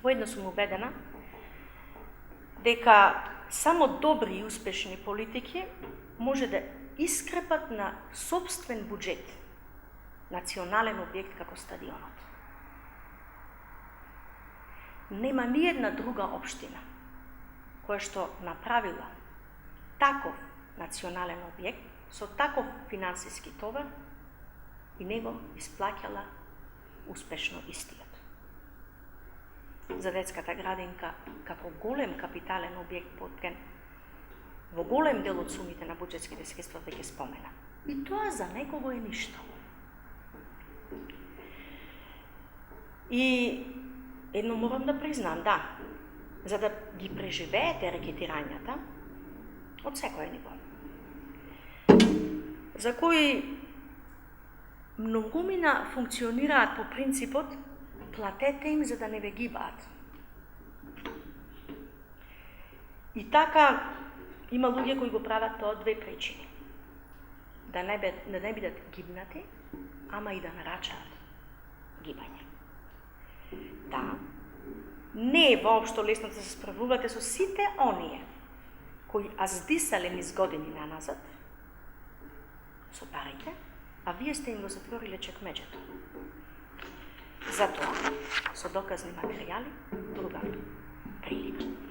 Поедно сум убедена дека само добри и успешни политики може да искрепат на сопствен буџет национален објект како стадионот. Нема ни една друга општина која што направила таков национален објект со таков финансиски товар и него исплаќала успешно истиот. За детската градинка како голем капитален објект поткан во голем дел од сумите на буџетските средства веќе спомена. И тоа за некого е ништо. И едно морам да признам, да, за да ги преживеете рекетирањата од секој ниво, за кои многумина функционираат по принципот платете им за да не ве гибаат. И така има луѓе кои го прават тоа од две причини. Да не бидат гибнати, ама и да нарачаат гибање. Да, не е воопшто лесно да се справувате со сите оние кои аздисале низ години наназад со парите, а вие сте им го затвориле чекмеџето. Затоа, со доказни материјали, друга прилика.